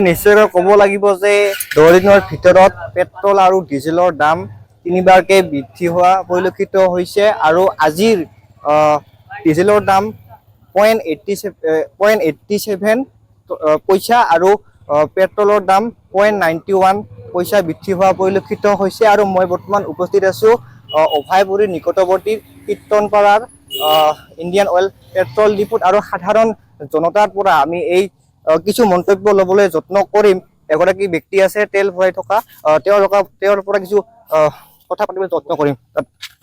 নিশ্চয়কৈ ক'ব লাগিব যে 10 দিনৰ ভিতৰত পেট্ৰল আৰু ডিজেলৰ দাম তিনিবাৰকৈ বৃদ্ধি হোৱা পৰিলক্ষিত হৈছে আৰু আজিৰ ডিজেলৰ দাম 0.87 পইচা আৰু পেট্ৰলৰ দাম 0.91 পইচা বৃদ্ধি হোৱা পৰিলক্ষিত হৈছে। আৰু মই বৰ্তমান উপস্থিত আছোঁ অভয়পুৰীৰ নিকটৱৰ্তী কীৰ্তনপাৰাৰ ইণ্ডিয়ান অইল পেট্ৰল ডিপুত আৰু সাধাৰণ জনতাৰ পৰা আমি এই কিছু মন্তব্য ল'বলৈ যত্ন কৰিম। এগৰাকী ব্যক্তি আছে তেল ভৰাই থকা, তেওঁৰ পৰা কিছু কথা পাতিবলৈ যত্ন কৰিম।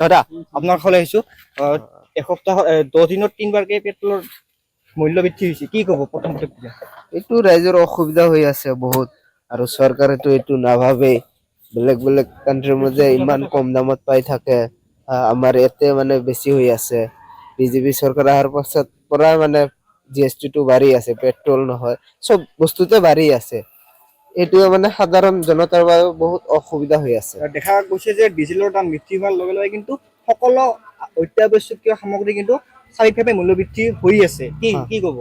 দাদা, আপোনাৰ ঘৰলৈ আহিছোঁ। এসপ্তাহ 10 দিনত 3বাৰকৈ পেট্ৰলৰ মূল্য বৃদ্ধি হৈছে, কি ক'ব প্ৰথমতে? এইটো ৰাইজৰ অসুবিধা হৈ আছে বহুত, আৰু চৰকাৰেতো এইটো নাভাবে। বেলেগ বেলেগ কাণ্ট্ৰিৰ মাজে ইমান কম দামত পাই থাকে, আমাৰ ইয়াতে মানে বেছি হৈ আছে। বিজেপি চৰকাৰ অহাৰ পাছত পৰা মানে GST টো বাঢ়ি আছে, পেট্ৰল নহয় চব বস্তুতে বাঢ়ি আছে। এইটোৱে মানে সাধাৰণ জনতাৰ বাবে বহুত অসুবিধা হৈ আছে। দেখা গৈছে যে ডিজেলৰ দাম বৃদ্ধি হোৱাৰ লগে লগে কিন্তু সকলো অত্যাৱশ্যকীয় সামগ্ৰী কিন্তু স্থায়ীভাৱে মূল্য বৃদ্ধি হৈ আছে, কি ক'ব?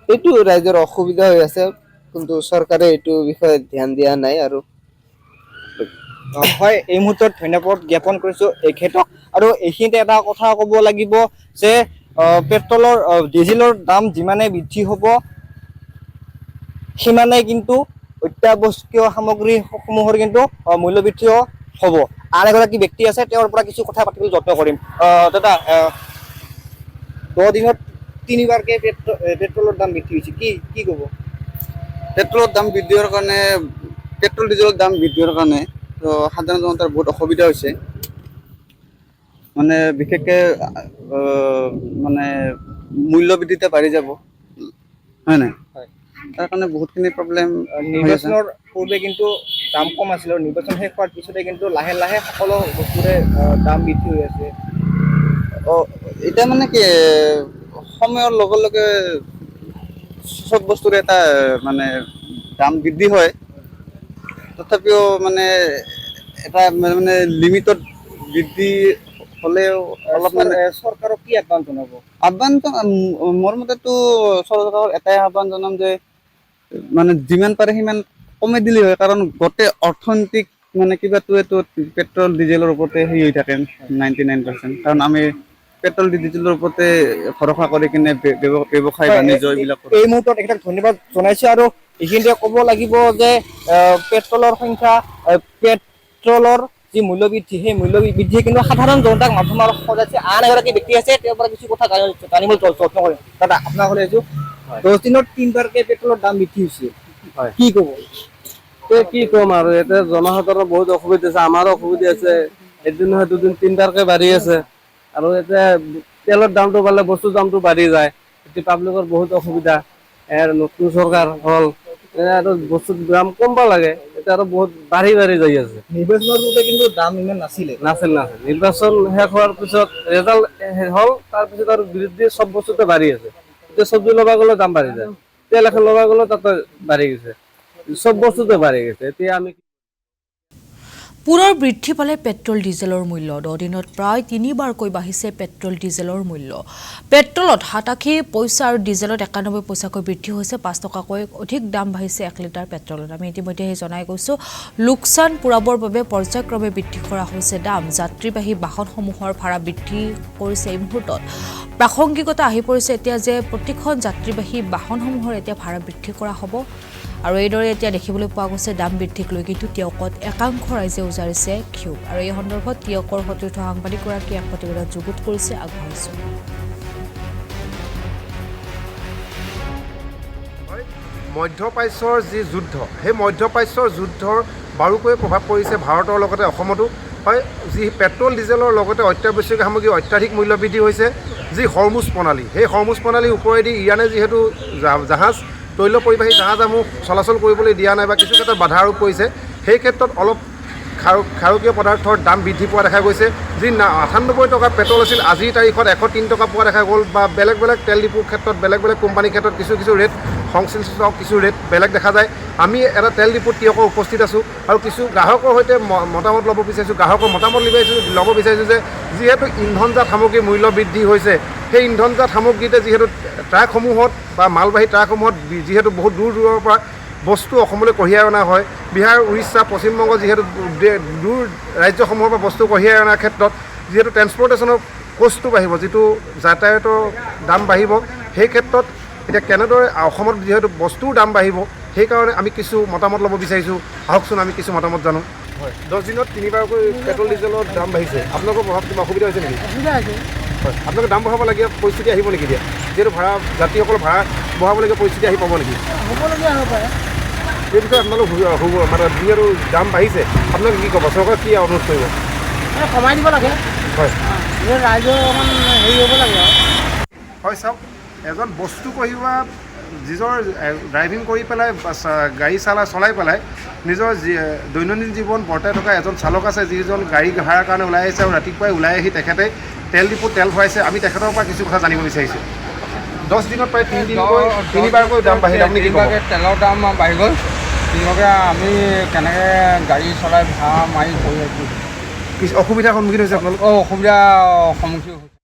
এইটো ৰাইজৰ অসুবিধা হৈ আছে, কিন্তু চৰকাৰে এইটো বিষয়ে ধ্যান দিয়া নাই। আৰু হয়, এই মুহূৰ্তত ধন্যবাদ জ্ঞাপন কৰিছোঁ এখেতক। আৰু এইখিনিতে এটা কথা ক'ব লাগিব যে ডিজেলৰ দাম যিমানে বৃদ্ধি হ'ব সিমানে কিন্তু অত্যাৱশ্যকীয় সামগ্ৰীসমূহৰ কিন্তু মূল্য বৃদ্ধিও হ'ব। আন এগৰাকী ব্যক্তি আছে, তেওঁৰ পৰা কিছু কথা পাতিবলৈ যত্ন কৰিম। দাদা, 10 দিনত 3বাৰকৈ পেট্ৰলৰ দাম বৃদ্ধি হৈছে, কি ক'ব? পেট্ৰলৰ দাম বৃদ্ধি হোৱাৰ কাৰণে, পেট্ৰল ডিজেলৰ দাম বৃদ্ধি হোৱাৰ কাৰণে সাধাৰণ জনতাৰ বহুত অসুবিধা হৈছে। মানে বিশেষকৈ মানে মূল্য বৃদ্ধিতে বাঢ়ি যাব, হয় নাই? তাৰ কাৰণে বহুতখিনি প্ৰব্লেম। নিৰ্বাচনৰ পূৰ্বে কিন্তু দাম কম আছিল, আৰু নিৰ্বাচন শেষ হোৱাৰ পিছতে কিন্তু লাহে লাহে সকলো বস্তুৰে দাম বৃদ্ধি হৈ আছে। এতিয়া মানে কি, সময়ৰ লগে লগে চব বস্তুৰে এটা মানে দাম বৃদ্ধি হয়, তথাপিও মানে এটা মানে লিমিটত বৃদ্ধি হ'লেও অলপ মানে চৰকাৰক কি আহ্বান জনাব? মোৰ মতেতো চৰকাৰক এটাই আহ্বান জনাম যে মানে যিমান পাৰে সিমান কমাই দিলেই হয়, কাৰণ গোটেই অৰ্থনৈতিক মানে কিবাটোৱেতো পেট্ৰল ডিজেলৰ ওপৰতে হেৰি হৈ থাকে 99%। কাৰণ আমি পেট্ৰল ডিজেলৰ ওপৰতে ভৰসা কৰি কিনে ব্যৱসায় বাণিজ্য এইবিলাক কৰোঁ। এই মুহূৰ্তত এখেতক ধন্যবাদ জনাইছোঁ। আৰু এইখিনিতে ক'ব লাগিব যে পেট্ৰলৰ যি মূল্য বৃদ্ধি, সেই মূল্য বৃদ্ধিয়ে কিন্তু সাধাৰণ জনতাক মাথা মাৰক সজাইছে। আন এগৰাকী ব্যক্তি আছে, তেওঁৰ পৰা কিছু কথা জানিবলৈ যত্ন কৰিম। দাদা, আপোনাৰ ঘৰলৈ আহিছোঁ। 10 দিনত 3বাৰকৈ পেট্ৰলৰ দাম বৃদ্ধি হৈছে, কি ক'ব? কি ক'ম আৰু, এতিয়া জনসাধাৰণৰ বহুত অসুবিধা আছে, আমাৰো অসুবিধা আছে। এদিন নহয় দুদিন 3বাৰকৈ বাঢ়ি আছে, আৰু এতিয়া তেলৰ দামটো পালে বস্তুৰ দামটো বাঢ়ি যায়। এতিয়া পাব্লিকৰ বহুত অসুবিধা। নতুন চৰকাৰ হ'ল, আৰু বস্তুৰ দাম কমব লাগে, এতিয়া আৰু বহুত বাঢ়ি যাই আছে। নিৰ্বাচনৰ পূৰ্বে কিন্তু দাম ইমান নাছিল। নিৰ্বাচন শেষ হোৱাৰ পিছত ৰেজাল্ট হ'ল, তাৰপিছত আৰু বৃদ্ধি চব বস্তুতে বাঢ়ি আছে। এতিয়া চব্জি ল'ব গ'লে দাম বাঢ়ি যায়, তেল এখন ল'ব গ'লে তাতে বাঢ়ি গৈছে, চব বস্তুতে বাঢ়ি গৈছে। এতিয়া আমি পুনৰ বৃদ্ধি পালে পেট্ৰল ডিজেলৰ মূল্য। 10 দিনত প্ৰায় 3বাৰকৈ বাঢ়িছে পেট্ৰল ডিজেলৰ মূল্য। পেট্ৰলত 87 পইচা আৰু ডিজেলত 91 পইচাকৈ বৃদ্ধি হৈছে। 5 টকাকৈ অধিক দাম বাঢ়িছে 1 লিটাৰ পেট্ৰলত। আমি ইতিমধ্যে জনাই গৈছোঁ, লোকচান পূৰাবৰ বাবে পৰ্যায়ক্ৰমে বৃদ্ধি কৰা হৈছে দাম। যাত্ৰীবাহী বাহনসমূহৰ ভাড়া বৃদ্ধি কৰিছে। এই মুহূৰ্তত প্ৰাসংগিকতা আহি পৰিছে এতিয়া যে প্ৰতিখন যাত্ৰীবাহী বাহনসমূহৰ এতিয়া ভাড়া বৃদ্ধি কৰা হ'ব। আৰু এইদৰে এতিয়া দেখিবলৈ পোৱা গৈছে দাম বৃদ্ধিক লৈ কিন্তু টিয়কত একাংশ ৰাইজে উজাৰিছে ক্ষোভ। আৰু এই সন্দৰ্ভত টিয়কৰ সতীৰ্থ সাংবাদিকগৰাকীয়ে এক প্ৰতিবেদন যুগুত কৰিছে, আগবঢ়াইছোঁ। মধ্যপ্ৰাচ্যৰ যি যুদ্ধ, সেই মধ্যপ্ৰাচ্যৰ যুদ্ধৰ বাৰুকৈ প্ৰভাৱ পৰিছে ভাৰতৰ লগতে অসমতো। হয়, যি পেট্ৰল ডিজেলৰ লগতে অত্যাৱশ্যকীয় সামগ্ৰী অত্যাধিক মূল্য বৃদ্ধি হৈছে। যি হৰমুজ প্ৰণালী, সেই হৰমুজ প্ৰণালীৰ ওপৰেদি ইৰাণে যিহেতু তৈল পৰিবাহী জাহাজসমূহ চলাচল কৰিবলৈ দিয়া নাই বা কিছু ক্ষেত্ৰত বাধা আৰোপ কৰিছে, সেই ক্ষেত্ৰত অলপ ক্ষাৰকীয় পদাৰ্থৰ দাম বৃদ্ধি পোৱা দেখা গৈছে। যি 98 টকা পেট্ৰল আছিল, আজিৰ তাৰিখত 103 টকা পোৱা দেখা গ'ল। বা বেলেগ বেলেগ তেল ডিপুৰ ক্ষেত্ৰত, বেলেগ বেলেগ কোম্পানীৰ ক্ষেত্ৰত কিছু ৰেট সংশ্লিষ্ট কিছু ৰেট বেলেগ দেখা যায়। আমি এটা তেল ডিপুত টিয়কৰ উপস্থিত আছোঁ, আৰু কিছু গ্ৰাহকৰ সৈতে মতামত ল'ব বিচাৰিছোঁ। গ্ৰাহকৰ মতামত ল'ব বিচাৰিছোঁ যে যিহেতু ইন্ধনজাত সামগ্ৰীৰ মূল্য বৃদ্ধি হৈছে, সেই ইন্ধনজাত সামগ্ৰীতে যিহেতু ট্ৰাকসমূহত বা মালবাহী ট্ৰাকসমূহত যিহেতু বহুত দূৰৰ পৰা বস্তু অসমলৈ কঢ়িয়াই অনা হয়। বিহাৰ, উৰিষ্যা, পশ্চিমবংগ যিহেতু দূৰ ৰাজ্যসমূহৰ পৰা বস্তু কঢ়িয়াই অনাৰ ক্ষেত্ৰত যিহেতু ট্ৰেন্সপৰ্টেশ্যনৰ কষ্টটো বাঢ়িব, যিটো যাতায়াতৰ দাম বাঢ়িব, সেই ক্ষেত্ৰত এতিয়া কেনেদৰে অসমত যিহেতু বস্তুৰ দাম বাঢ়িব, সেইকাৰণে আমি কিছু মতামত ল'ব বিচাৰিছোঁ। আহকচোন আমি কিছু মতামত জানো। হয়, 10 দিনত 3বাৰকৈ পেট্ৰল ডিজেলৰ দাম বাঢ়িছে, আপোনালোকৰ প্ৰভাৱ কিবা অসুবিধা হৈছে নেকি? হয়, আপোনালোকে দাম বঢ়াবলগীয়া পৰিস্থিতি আহিব নেকি এতিয়া? যিহেতু যাত্ৰীসকল ভাড়া বঢ়াবলগীয়া পৰিস্থিতি আহি পাব নেকি? হ'বলগীয়া হ'ব পাৰে। এই বিষয়ে আপোনালোক মানে যিহেতু দাম বাঢ়িছে, আপোনালোকে কি ক'ব? চৰকাৰক কি অনুৰোধ কৰিব? কমাই দিব লাগে। হয় ৰাইজৰ অকণমান হেৰি হ'ব লাগে আৰু। হয়, চাওক, এজন বস্তু কঢ়িওৱা নিজৰ ড্ৰাইভিং কৰি পেলাই গাড়ী চলাই পেলাই নিজৰ দৈনন্দিন জীৱন বৰ্তাই থকা এজন চালক আছে, যিজন গাড়ী ভাড়াৰ কাৰণে ওলাই আহিছে আৰু ৰাতিপুৱাই ওলাই আহি তেখেতে তেল ডিপুত তেল ভৰাইছে। আমি তেখেতৰ পৰা কিছু কথা জানিব বিচাৰিছোঁ। 10 দিনত প্ৰায় 3বাৰকৈ দাম বাঢ়িলে, আপুনি কি ক'ব? তেলৰ দাম বাঢ়ি গ'ল, তেনেকৈ আমি কেনেকৈ গাড়ী চলাই ভাড়া মাৰি কৰি আছোঁ। অসুবিধাৰ সন্মুখীন হৈছে আপোনালোক? অসুবিধাৰ সন্মুখীন হৈছে।